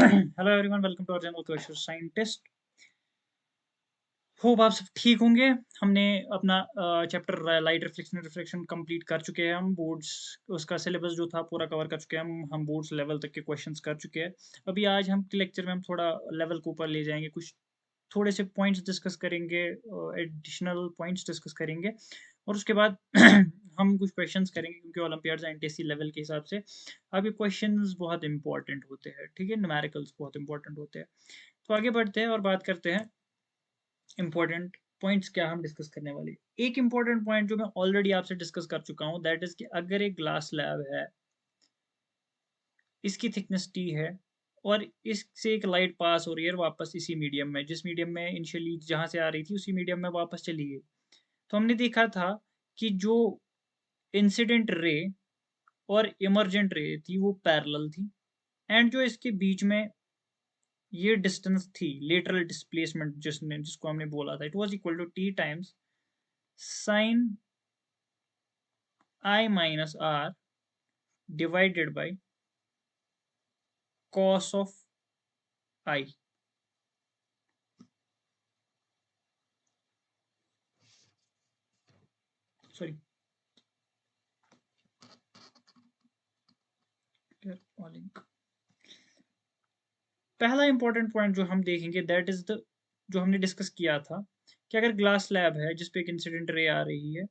Hello everyone, welcome to our channel question scientist. Hope आप सब ठीक होंगे। हमने अपना chapter light reflection refraction complete कर चुके हैं। हम बोर्ड्स उसका सिलेबस जो था पूरा कवर कर चुके हैं। हम बोर्ड्स लेवल तक के क्वेश्चंस कर चुके हैं। अभी आज हम लेक्चर में हम थोड़ा लेवल को ऊपर ले जाएंगे, कुछ थोड़े से पॉइंट्स डिस्कस करेंगे, एडिशनल पॉइंट्स डिस्कस करेंगे और उसके बाद हम कुछ क्वेश्चंस करेंगे क्योंकि ओलंपियाड्स एनटीएससी लेवल के हिसाब से अब ये क्वेश्चंस बहुत इंपॉर्टेंट होते हैं। ठीक है, न्यूमेरिकल्स बहुत इंपॉर्टेंट होते हैं। तो आगे बढ़ते हैं और बात करते हैं इंपॉर्टेंट पॉइंट्स क्या हम डिस्कस करने वाले। एक इंपॉर्टेंट पॉइंट जो मैं ऑलरेडी आपसे डिस्कस कर चुका हूं, दैट इज कि अगर एक ग्लास स्लैब है, इसकी थिकनेस टी है और इससे एक लाइट पास हो रही है वापस इसी मीडियम में, जिस मीडियम में इनिशियली जहां से आ रही थी उसी मीडियम में वापस चली गई। तो हमने देखा था कि जो इंसिडेंट रे और इमर्जेंट रे थी वो पैरेलल थी, एंड जो इसके बीच में ये डिस्टेंस थी, लेटरल डिस्प्लेसमेंट जिसको हमने बोला था, it was equal to T times sine I minus R divided by cos of I. Sorry, पहला इंपॉर्टेंट पॉइंट जो हम देखेंगे दैट इज द, जो हमने डिस्कस किया था कि अगर ग्लास स्लैब है जिसपे एक इंसिडेंट रे आ रही है,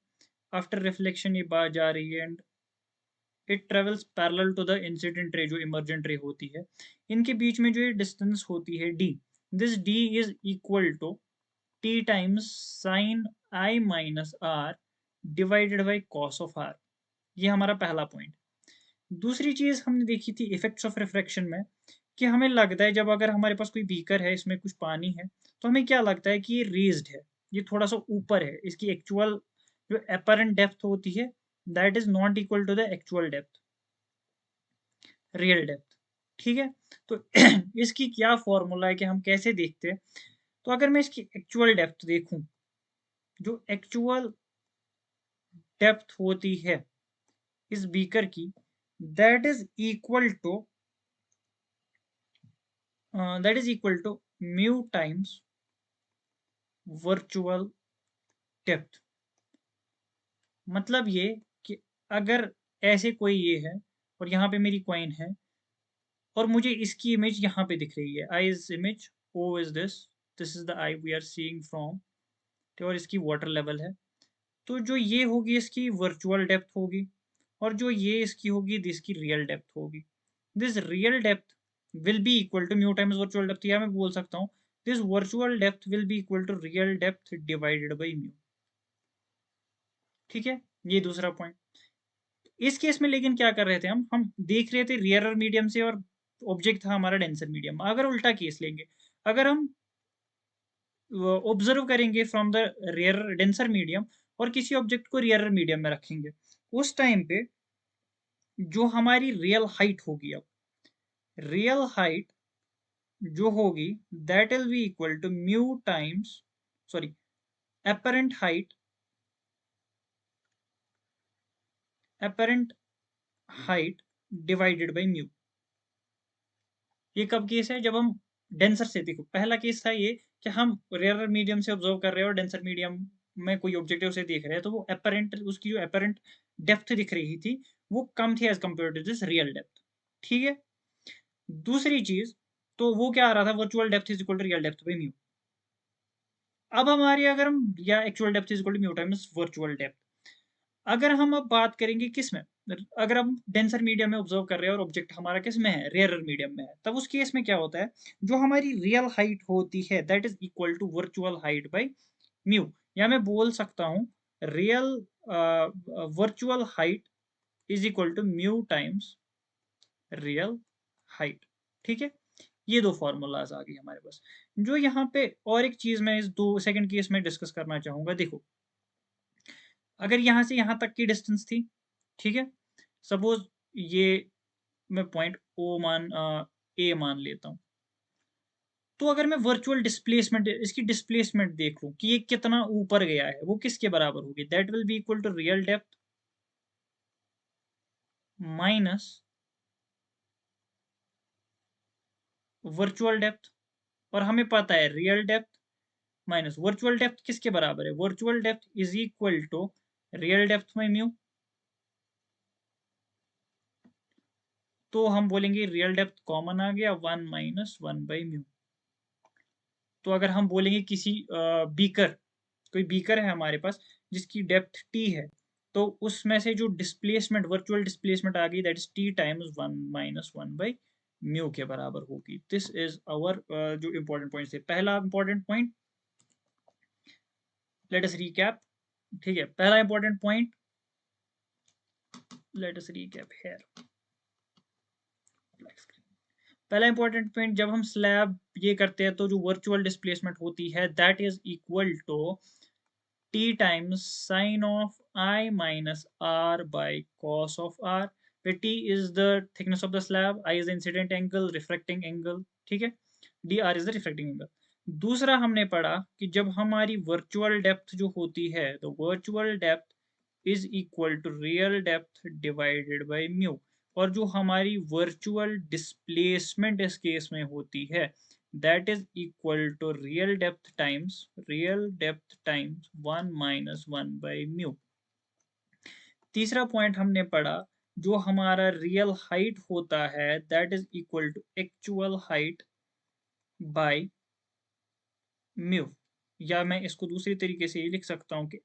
आफ्टर रिफ्लेक्शन ये बाहर जा रही है and it travels parallel to the incident ray जो इमर्जेंट रे होती है, इनके बीच में जो ये डिस्टेंस होती है d, this d is equal to t times sine I minus R divided by cos of R। ये हमारा पहला पॉइंट। दूसरी चीज हमने देखी थी इफेक्ट्स ऑफ रिफ्रैक्शन में, कि हमें लगता है जब अगर हमारे पास कोई बीकर है, इसमें कुछ पानी है, तो हमें क्या लगता है कि ये रेज्ड है, ये थोड़ा सा ऊपर है, इसकी एक्चुअल जो अपरेंट डेप्थ होती है that is not equal to the actual depth, real depth. ठीक है, तो इसकी क्या फॉर्मूला है कि हम कैसे देखते हैं। तो अगर मैं इसकी एक्चुअल डेप्थ देखूं, जो एक्चुअल डेप्थ होती है इस बीकर की, that is equal to mu times virtual depth. मतलब ये कि अगर ऐसे कोई ये है और यहाँ पे मेरी कॉइन है और मुझे इसकी इमेज यहाँ पे दिख रही है, I is image, O is this is the I we are seeing from, और इसकी वाटर लेवल है। तो जो ये होगी इसकी वर्चुअल डेप्थ होगी और जो ये इसकी होगी इसकी रियल डेप्थ होगी। This real depth will be equal to mu times virtual depth, या मैं बोल सकता हूँ this virtual depth will be equal to real depth divided by mu. ठीक है, ये दूसरा पॉइंट। इस केस में लेकिन क्या कर रहे थे, हम देख रहे थे रियरर मीडियम से और ऑब्जेक्ट था हमारा डेंसर मीडियम। अगर उल्टा केस लेंगे, अगर हम ऑब्जर्व करेंगे from the rear denser medium और किसी ऑब्जेक्ट को रियरर मीडियम में रखेंगे, उस टाइम पे जो हमारी रियल हाइट होगी, अब रियल हाइट जो होगी that will be equal to mu times, sorry, apparent height, apparent height divided by mu. ये कब केस है, जब हम डेंसर से, देखो पहला केस था ये कि हम रेयर मीडियम से ऑब्जर्व कर रहे हैं और डेंसर मीडियम में कोई ऑब्जेक्टिव से देख रहे हैं, तो वो एपरेंट, उसकी जो एपरेंट डेप्थ दिख रही थी वो कम थी as compare to this real depth. ठीक है, दूसरी चीज, तो वो क्या आ रहा था, virtual depth is equal to real depth by mu. अब हमारी, अगर हम, या actual depth is equal to mu times virtual depth, अगर हम अब बात करेंगे किस में, अगर हम डेंसर मीडियम में ऑब्जर्व कर रहे हैं और ऑब्जेक्ट हमारा किस में है, रेयर मीडियम में है, तब उस केस में क्या होता है, जो हमारी रियल हाइट होती है that is equal to virtual height by mu, या मैं बोल सकता हूं real virtual height is equal to mu times real height. ठीक है, ये दो फॉर्मूलाज आ गई हमारे पास। जो यहाँ पे और एक चीज मैं इस दो सेकंड केस में डिस्कस करना चाहूंगा, देखो अगर यहाँ से यहाँ तक की डिस्टेंस थी, ठीक है, सपोज ये मैं पॉइंट ओ ए मान लेता हूं, तो अगर मैं वर्चुअल डिस्प्लेसमेंट, इसकी डिस्प्लेसमेंट देख लूं कि ये कितना ऊपर गया है, वो किसके बराबर होगी, that will be equal to real depth minus virtual depth, और हमें पता है real depth minus virtual depth किसके बराबर है, virtual depth is equal to real depth में म्यू। तो हम बोलेंगे रियल डेप्थ कॉमन आ गया, 1 - 1/μ। तो अगर हम बोलेंगे किसी बीकर, कोई बीकर है हमारे पास जिसकी डेप्थ टी है, तो उसमें से जो डिस्प्लेसमेंट, वर्चुअल डिस्प्लेसमेंट आ गई, दैट इज टी टाइम्स 1 - 1/μ के बराबर होगी। दिस इज आवर जो इंपॉर्टेंट पॉइंट थे। पहला important point, let us recap. ठीक है, पहला important point, let us recap here. पहला इंपॉर्टेंट पॉइंट, जब हम स्लैब ये करते हैं तो जो वर्चुअल डिस्प्लेसमेंट होती है that is equal to T times sine of I minus R by cos of R, where t is the thickness of the slab, I is the incident angle, refracting angle, ठीक है, dr is the refracting angle। दूसरा हमने पढ़ा कि जब हमारी virtual depth जो होती है, तो virtual depth is equal to real depth divided by mu, और जो हमारी वर्चुअल डिस्प्लेसमेंट इस केस में होती है that is equal to real depth times 1 - 1/μ। तीसरा पॉइंट हमने पढ़ा, जो हमारा रियल हाइट होता है that is equal to actual height by mu, या मैं इसको दूसरी तरीके से ये लिख सकता हूँ कि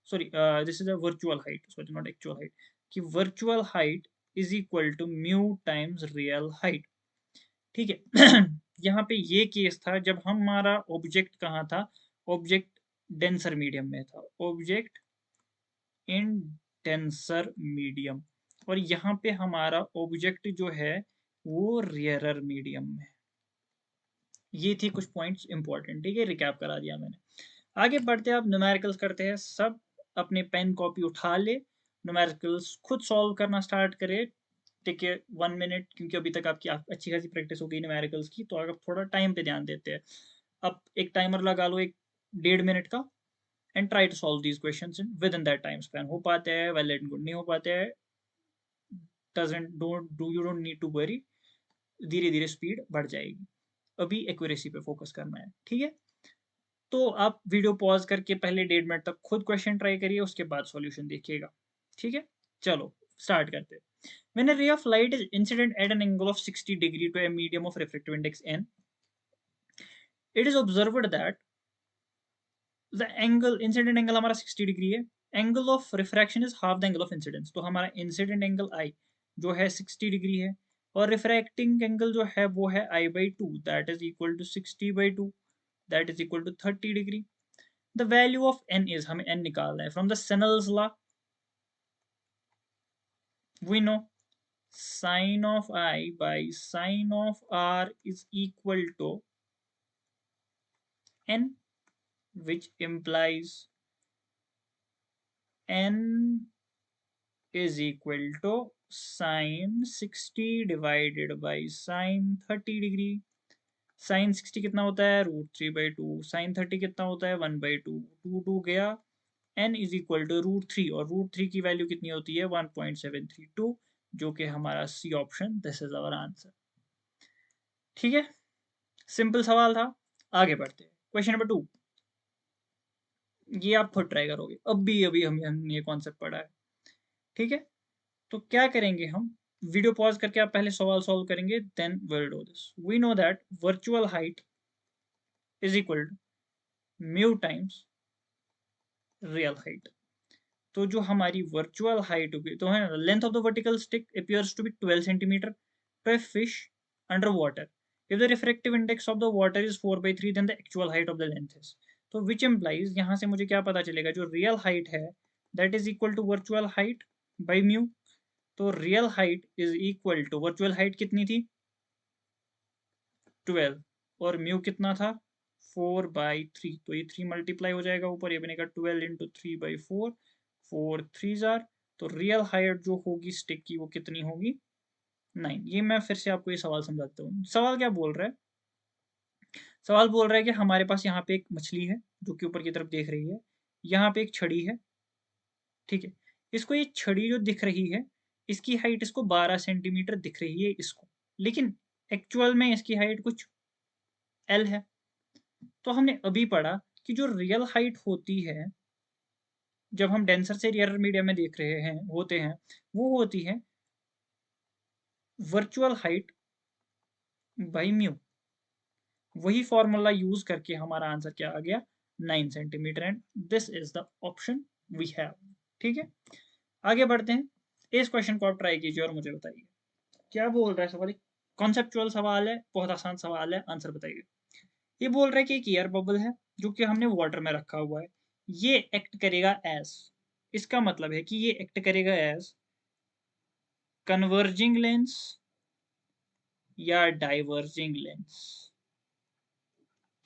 sorry, this is a virtual height, sorry not actual height, कि virtual height is equal to mu times real height. ठीक है। यहाँ पे ये केस था जब हमारा ऑब्जेक्ट कहाँ था, ऑब्जेक्ट डेंसर मीडियम में था, ऑब्जेक्ट इन डेंसर मीडियम, और यहाँ पे हमारा ऑब्जेक्ट जो है वो रेयरर मीडियम में। ये थी कुछ पॉइंट्स इंपॉर्टेंट, ठीक है, रिकैप करा दिया मैंने। आगे बढ़ते हैं, आप न्यूमेरिकल्स करते हैं। सब अपने पेन कॉपी उठा ले, न्यूमेरिकल्स खुद सॉल्व करना स्टार्ट करे। ठीक है, 1 मिनट, क्योंकि अभी तक आपकी अच्छी खासी प्रैक्टिस हो गई न्यूमेरिकल्स की, तो आप थोड़ा टाइम पे ध्यान देते हैं। अब एक टाइमर लगा लो, एक 1.5 मिनट का, and try to solve these questions in within that time span. हो पाते हैं वेल एंड गुड, नहीं हो पाते हैं you don't need to worry, धीरे धीरे स्पीड बढ़ जाएगी। अभी एक्यूरेसी पे फोकस करना है, ठीक है। तो आप वीडियो पॉज करके पहले 1.5 मिनट तक खुद क्वेश्चन ट्राई करिए, उसके बाद सॉल्यूशन देखिएगा, ठीक है। चलो स्टार्ट करते हैं। When a ray of light is incident at an angle of 60 degree to a medium of refractive index n, it is observed that the angle, incident angle हमारा 60 डिग्री है, angle of refraction is half the angle of incidence, तो हमारा incident angle I जो है 60 degree है, और refracting angle जो है वो है I/2, that is equal to 60/2, that is equal to 30 degree. The value of n is, हमें n निकालना है, from the Snell's law we know sin of I by sin of R is equal to n, which implies n is equal to sin 60 divided by sin 30 degree. sin 60 कितना होता है, √3/2, sin 30 कितना होता है, 1/2, 2 गया, n is equal to √3, और √3 की value कितनी होती है, 1.732, जो कि हमारा C option, this is our answer. ठीक है, सिंपल सवाल था। आगे बढ़ते हैं, क्वेश्चन नंबर 2। ये आप खुद ट्राई करोगे, अभी अभी हमने ये कॉन्सेप्ट पढ़ा है, ठीक है। तो क्या करेंगे हम, वीडियो पॉज करके आप पहले सवाल सॉल्व करेंगे, then will do this. We know that virtual height is equal to mu times real height. तो जो हमारी वर्चुअल हाइट होगी, तो है ना, length of the vertical stick appears to be 12 centimetre to a fish under water. If the refractive index of the water is 4/3, then the actual height of the length is, तो which implies, यहाँ से मुझे क्या पता चलेगा, जो real height है that is equal to virtual height by mu. तो real height is equal to, virtual height कितनी थी, 12, और म्यू कितना था, 4/3, तो ये 3 मल्टीप्लाई हो जाएगा ऊपर, ये बनेगा 12 इंटू 3/4, 4 3 तो रियल हाइट जो होगी स्टिक की वो कितनी होगी, 9। ये मैं फिर से आपको ये सवाल समझाता हूँ। सवाल क्या बोल रहा है, सवाल बोल रहा है कि हमारे पास यहाँ पे एक मछली है जो कि ऊपर की तरफ देख रही है, यहाँ पे एक छड़ी है, ठीक है। इसको ये छड़ी जो दिख रही है, इसकी हाइट इसको 12 सेंटीमीटर दिख रही है इसको, लेकिन एक्चुअल में इसकी हाइट कुछ L है। तो हमने अभी पढ़ा कि जो रियल हाइट होती है जब हम डेंसर से रेयर मीडियम में देख रहे हैं होते हैं, वो होती है वर्चुअल हाइट बाई म्यू। वही फॉर्मूला यूज करके हमारा आंसर क्या आ गया, 9 centimetre, and this is the option we have. ठीक है, आगे बढ़ते हैं। इस क्वेश्चन को आप ट्राई कीजिए और मुझे बताइए क्या बोल रहा है सवाल। कॉन्सेप्चुअल सवाल है, बहुत आसान सवाल है, आंसर बताइए। ये बोल रहा है कि एक एयर बबल है जो कि हमने वाटर में रखा हुआ है, ये एक्ट करेगा एज, इसका मतलब है कि ये एक्ट करेगा एज कन्वर्जिंग लेंस या डाइवर्जिंग लेंस।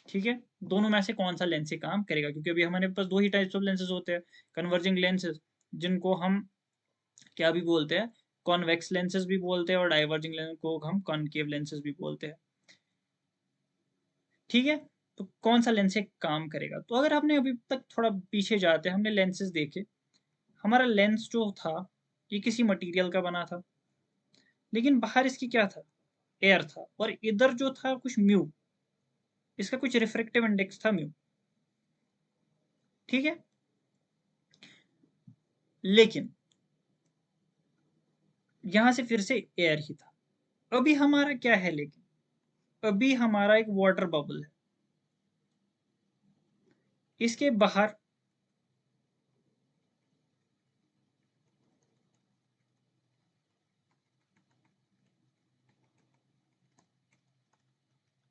ठीक है, दोनों में से कौन सा लेंस से काम करेगा, क्योंकि अभी हमारे पास दो ही टाइप्स ऑफ लेंसेज होते हैं, कन्वर्जिंग लेंसेज जिनको हम क्या भी बोलते हैं, कॉन्वेक्स लेंसेज भी बोलते हैं, और डाइवर्जिंग लेंस को हम कॉनकेव लेंसेज भी बोलते हैं। ठीक है, तो कौन सा लेंस से काम करेगा। तो अगर आपने अभी तक थोड़ा पीछे जाते हैं, हमने लेंसेज देखे, हमारा लेंस जो था ये किसी मटेरियल का बना था, लेकिन बाहर इसकी क्या था, एयर था, और इधर जो था कुछ म्यू, इसका कुछ रिफ्रेक्टिव इंडेक्स था म्यू। ठीक है, लेकिन यहां से फिर से एयर ही था। अभी हमारा क्या है, लेकिन अभी हमारा एक वाटर बबल है, इसके बाहर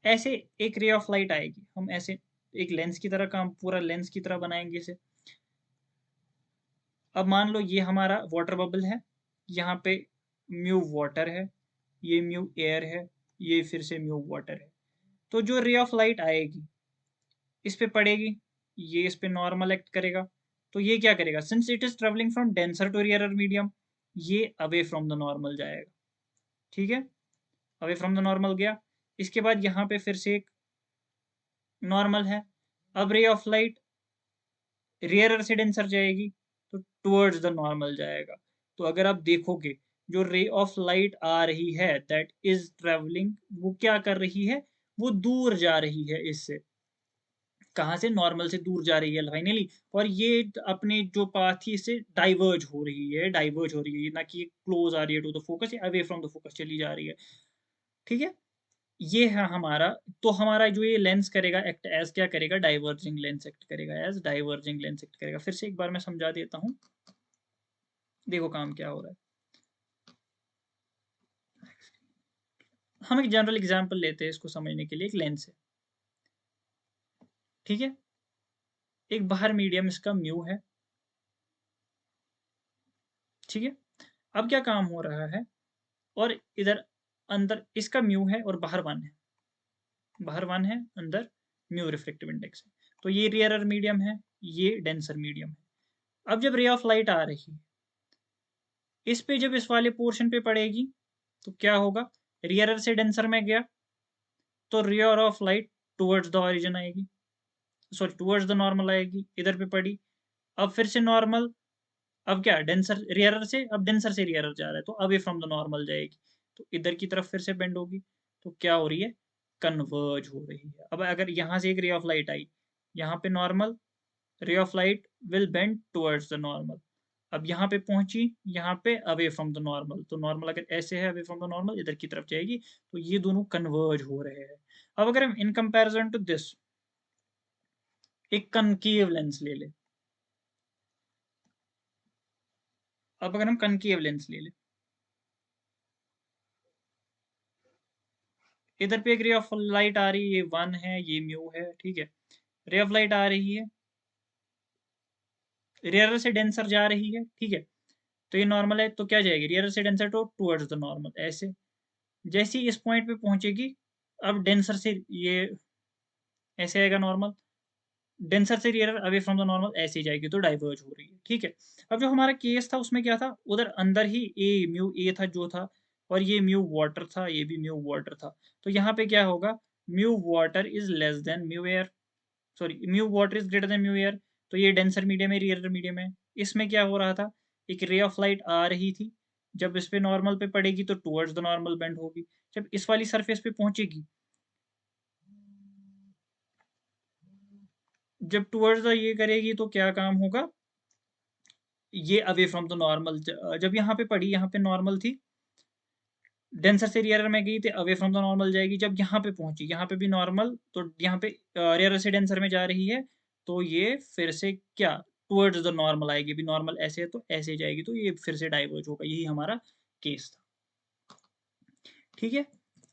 ऐसे एक रे ऑफ लाइट आएगी, हम ऐसे एक लेंस की तरह काम, पूरा लेंस की तरह बनाएंगे इसे। अब मान लो ये हमारा वाटर बबल है, यहाँ पे म्यू वाटर है, ये म्यू एयर है, ये फिर से म्यू वाटर है। तो जो रे ऑफ लाइट आएगी इस पे पड़ेगी, ये इस पे नॉर्मल एक्ट करेगा, तो ये क्या करेगा, since it is travelling from denser to rare medium, ये अवे फ्रॉम द नॉर्मल जाएगा। ठीक है, अवे फ्रॉम द नॉर्मल गया। इसके बाद यहाँ पे फिर से एक नॉर्मल है, अब रे ऑफ लाइट रेयरर से डेंसर जाएगी, तो टुवर्ड्स द नॉर्मल जाएगा। तो अगर आप देखोगे जो रे ऑफ लाइट आ रही है दैट इज ट्रेवलिंग, वो क्या कर रही है, वो दूर जा रही है इससे, कहाँ से, नॉर्मल से दूर जा रही है फाइनली, और ये अपने जो पाथ थी इससे डाइवर्ज हो रही है, डाइवर्ज हो रही है, ना कि क्लोज आ रही है टू द फोकस, या अवे फ्रॉम द फोकस चली जा रही है। ठीक है, ये है हमारा। तो हमारा जो ये लेंस करेगा एक्ट एज क्या करेगा, डाइवर्जिंग लेंस एक्ट करेगा, एज डाइवर्जिंग लेंस एक्ट करेगा। फिर से एक बार मैं समझा देता हूँ, देखो काम क्या हो रहा है। हम एक जनरल एग्जांपल लेते हैं इसको समझने के लिए, एक लेंस है। ठीक है, एक बाहर मीडियम इसका म्यू है। ठीक है, अब क्या काम हो रहा है, और इधर अंदर इसका म्यू है और बाहर वन है, बाहर वन है, अंदर म्यू रिफ्लेक्टिव इंडेक्स है। तो ये रेयरर मीडियम है, ये डेंसर मीडियम है। अब जब रे ऑफ लाइट आ रही है इस पे, जब इस वाले पोर्शन पे पड़ेगी, तो क्या होगा, रेयरर से डेंसर में गया, तो rare of light towards the origin आएगी, सॉरी टुवर्ड्स द नॉर्मल आएगी, इधर पे पड़ी, अब फिर से नॉर्मल, अब क्या, डेंसर रेयरर से, अब डेंसर से रेयरर जा रहा है, तो अवे फ्रॉम द नॉर्मल जाएगी, तो इधर की तरफ फिर से बेंड होगी, तो क्या हो रही है, कन्वर्ज हो रही है। अब अगर यहाँ से एक रे ऑफ लाइट आई, यहाँ पे normal, ray of light will bend towards the normal, अब यहाँ पे पहुंची, यहाँ पे अवे फ्रॉम द नॉर्मल, तो नॉर्मल अगर ऐसे है अवे फ्रॉम द नॉर्मल, इधर की तरफ जाएगी, तो ये दोनों कन्वर्ज हो रहे हैं। अब अगर हम इन कंपैरिजन टू दिस एक कनकेव लेंस ले ले, अब अगर हम कनकेव लेंस ले ले, इधर पे एक रे ऑफ लाइट आ रही है, ये वन है, ये म्यू है। ठीक है, रे ऑफ लाइट आ रही है, रेयर से डेंसर जा रही है। ठीक है, तो ये नॉर्मल है, तो क्या जाएगी, रेयर से denser to towards the normal, ऐसे जैसे ही इस पॉइंट पे पहुंचेगी, अब डेंसर से ये ऐसे आएगा नॉर्मल, डेंसर से rare away from the normal ऐसे ही जाएगी, तो डाइवर्ज हो रही है। ठीक है, अब जो हमारा केस था उसमें क्या था, उधर अंदर ही ए म्यू ए था जो था, और ये म्यू वाटर था, ये भी म्यू वाटर था। तो यहाँ पे क्या होगा, mu water is less than mu air, sorry mu water is greater than mu air. तो ये डेंसर मीडियम है, रेयर मीडियम है। इसमें क्या हो रहा था, एक रे ऑफ लाइट आ रही थी, जब इस पे नॉर्मल पे पड़ेगी तो टुवर्ड्स द नॉर्मल बेंड होगी, जब इस वाली सरफेस पे पहुंचेगी, जब टुवर्ड्स ये करेगी तो क्या काम होगा, ये अवे फ्रॉम द नॉर्मल, जब यहाँ पे पड़ी, यहाँ पे नॉर्मल थी, डेंसर से रेयर में गई थी, अवे फ्रॉम द नॉर्मल जाएगी, जब यहाँ पे पहुंची, यहाँ पे भी नॉर्मल, तो यहाँ पे रेयर से डेंसर में जा रही है, तो ये फिर से क्या टुवर्ड्स द नॉर्मल आएगी, भी नॉर्मल ऐसे है तो ऐसे जाएगी, तो ये फिर से डाइवर्ज होगा, यही हमारा केस था। ठीक है,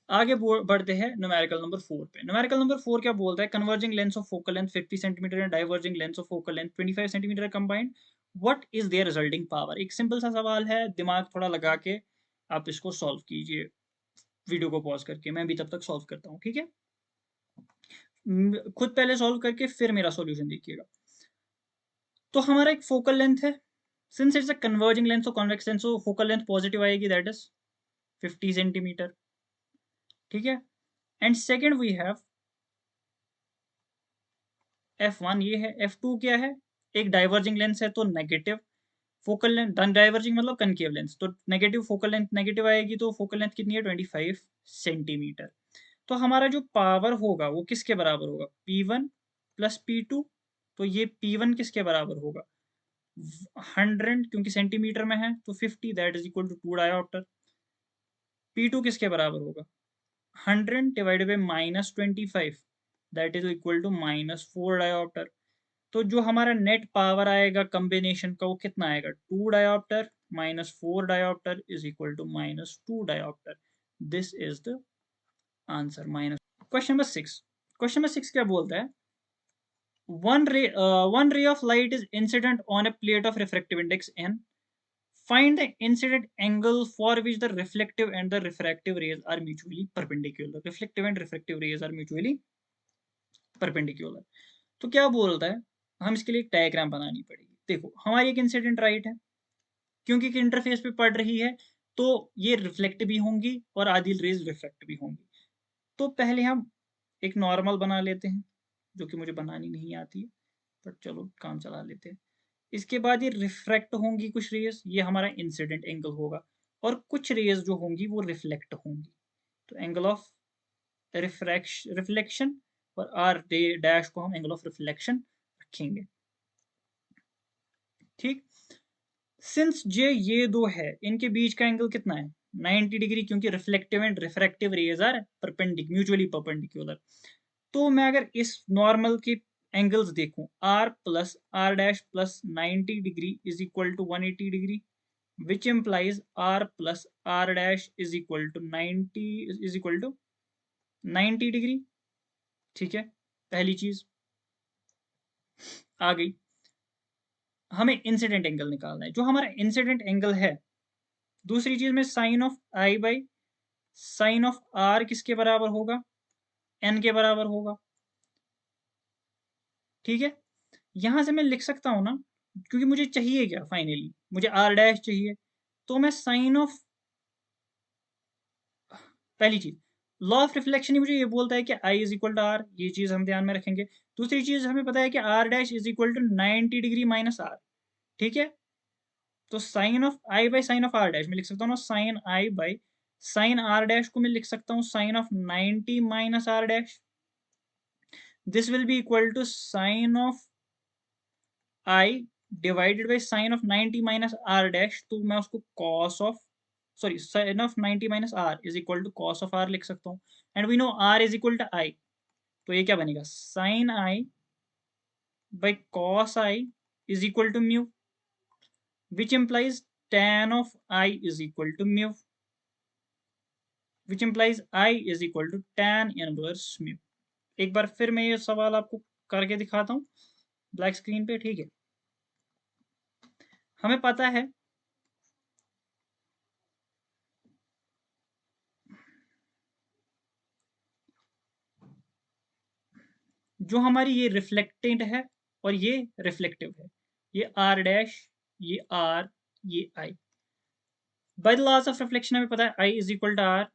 आगे बढ़ते हैं न्यूमेरिकल नंबर 4 पे। न्यूमेरिकल नंबर 4 क्या बोलता है, converging length of focal length 50 centimetre and diverging length of focal length 25 centimetre combined, what is their resulting power. एक सिंपल सा सवाल है, दिमाग थोड़ा लगा के आप इसको सॉल्व कीजिए, वीडियो को पॉज करके, मैं भी तब तक सॉल्व करता हूँ, ठीक है। खुद पहले सॉल्व करके फिर मेरा सॉल्यूशन देखिएगा। तो हमारा एक फोकल लेंथ है, since it's a converging length, convex length, so focal length positive आएगी, दैट इज 50 सेंटीमीटर, ठीक है। And second we have F1, ये है। F2 क्या है, एक डाइवर्जिंग लेंस है तो नेगेटिव फोकल लेंथ, डाइवर्जिंग मतलब कनकेव लेंस, तो नेगेटिव फोकल लेंथ नेगेटिव आएगी, तो फोकल लेंथ कितनी है 25 सेंटीमीटर। तो हमारा जो पावर होगा वो किसके बराबर होगा, P1 प्लस P2, तो ये P1 किसके बराबर होगा 100, क्योंकि सेंटीमीटर में है, तो 50, that is equal to 2 dioptre. P2 किसके बराबर होगा 100 divided by -25, that is equal to -4 dioptre. तो जो हमारा नेट पावर आएगा कॉम्बिनेशन का वो कितना आएगा, 2 dioptre -4 dioptre is equal to -2 dioptre. This is the answer. Minus question number 6। Question number 6 क्या बोलता है, one ray of light is incident on a plate of refractive index n. Find the incident angle for which the reflective and the refractive rays are mutually perpendicular. Reflective and refractive rays are mutually perpendicular. तो क्या बोलता है, हम इसके लिए एक diagram बनानी पड़ेगी। देखो हमारी एक इंसिडेंट राइट है, क्योंकि इंटरफेस पे पड़ रही है, तो ये रिफ्लेक्ट भी होंगी और आधी रेज रिफ्लेक्ट भी होंगी। तो पहले हम एक नॉर्मल बना लेते हैं, जो कि मुझे बनानी नहीं आती है, बट चलो काम चला लेते हैं। इसके बाद ये रिफ्रैक्ट होंगी कुछ रेज, ये हमारा इंसिडेंट एंगल होगा, और कुछ रेज जो होंगी वो रिफ्लेक्ट होंगी, तो एंगल ऑफ रिफ्लेक्शन और आर डैश को हम एंगल ऑफ रिफ्लेक्शन रखेंगे, ठीक। सिंस ये दो है, इनके बीच का एंगल कितना है 90 डिग्री, क्योंकि reflective and refractive rays are mutually perpendicular. तो मैं अगर इस नॉर्मल के एंगल्स देखूं, r plus R dash plus 90 degree is equal to 180 degree, which implies r plus R dash is equal to 90 degree, ठीक है। पहली चीज आ गई, हमें इंसिडेंट एंगल निकालना है, जो हमारा इंसिडेंट एंगल है। दूसरी चीज में sine of I by sine of R किसके बराबर होगा, एन के बराबर होगा, ठीक है। यहां से मैं लिख सकता हूं ना, क्योंकि मुझे चाहिए क्या फाइनली, मुझे आर डैश चाहिए, तो मैं साइन ऑफ, पहली चीज लॉ ऑफ रिफ्लेक्शन ही मुझे ये बोलता है कि आई इज इक्वल टू आर, ये चीज हम ध्यान में रखेंगे। दूसरी चीज हमें पता है कि R dash is equal to 90 degree minus R, ठीक है। तो sine of I by sine of R dash मैं लिख सकता हूँ ना, sine I by sine R dash को मैं लिख सकता हूँ sine of 90 minus R dash, this will be equal to sine of I divided by sine of 90 minus R dash, तो मैं उसको cos of, sorry sine of 90 minus R is equal to cos of R लिख सकता हूँ, and we know R is equal to I, तो ये क्या बनेगा sine I by cos I is equal to mu, which implies tan of I is equal to mu, which implies I is equal to tan inverse mu। एक बार फिर मैं ये सवाल आपको करके दिखाता हूँ ब्लैक स्क्रीन पे, ठीक है। हमें पता है जो हमारी ये रिफ्लेक्टेंट है और ये रिफ्लेक्टिव है, ये आर डैश, ये आर, ये I, by the laws of reflection हमें पता है I is equal to R,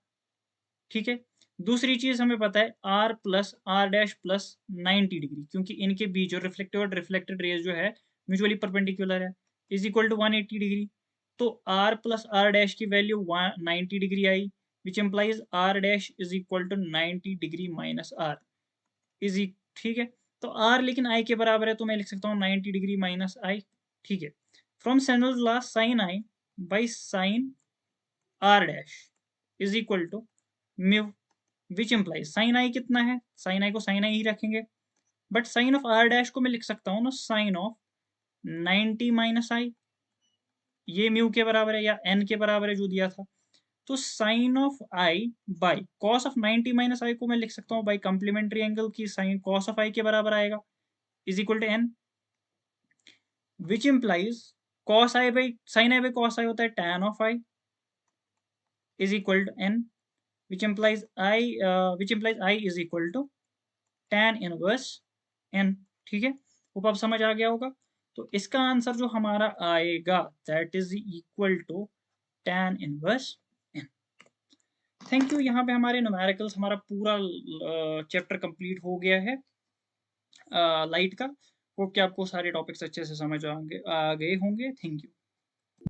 ठीक है। दूसरी चीज हमें पता है R plus R dash plus 90 degree, क्योंकि इनके बीच जो रिफ्लेक्टिव और रिफ्लेक्टेड रेज जो है म्यूचुअली परपेंडिकुलर है, इज इक्वल टू 180 डिग्री। तो आर प्लस आर डैश की वैल्यू 90 डिग्री आई, which implies R dash is equal to 90 degree minus R is, ठीक है। तो आर लेकिन आई के बराबर है, तो मैं लिख सकता हूँ 90 डिग्री माइनस आई, ठीक है। From Snell's law sine I by sine R dash is equal to mu, which implies sine I कितना है, साइन आई को साइन आई ही रखेंगे, but sine of R dash को मैं लिख सकता हूँ ना साइन ऑफ 90 माइनस आई, ये म्यू के बराबर है या एन के बराबर है जो दिया था। तो sine of I by cos of 90 minus I को मैं लिख सकता हूँ बाई कंप्लीमेंट्री एंगल की साइन कॉस ऑफ आई के बराबर आएगा, is equal to N, which implies cos I by sine I by cos I होता है tan of I is equal to N, which implies I is equal to tan inverse N, ठीक है। वो अब समझ आ गया होगा। तो इसका आंसर जो हमारा आएगा that is equal to tan inverse N. Thank you. यहाँ पे हमारे न्यूमेरिकल्स हमारा पूरा चैप्टर कंप्लीट हो गया है लाइट का। होप कि आपको सारे टॉपिक्स अच्छे से समझ आ गए होंगे। Thank you.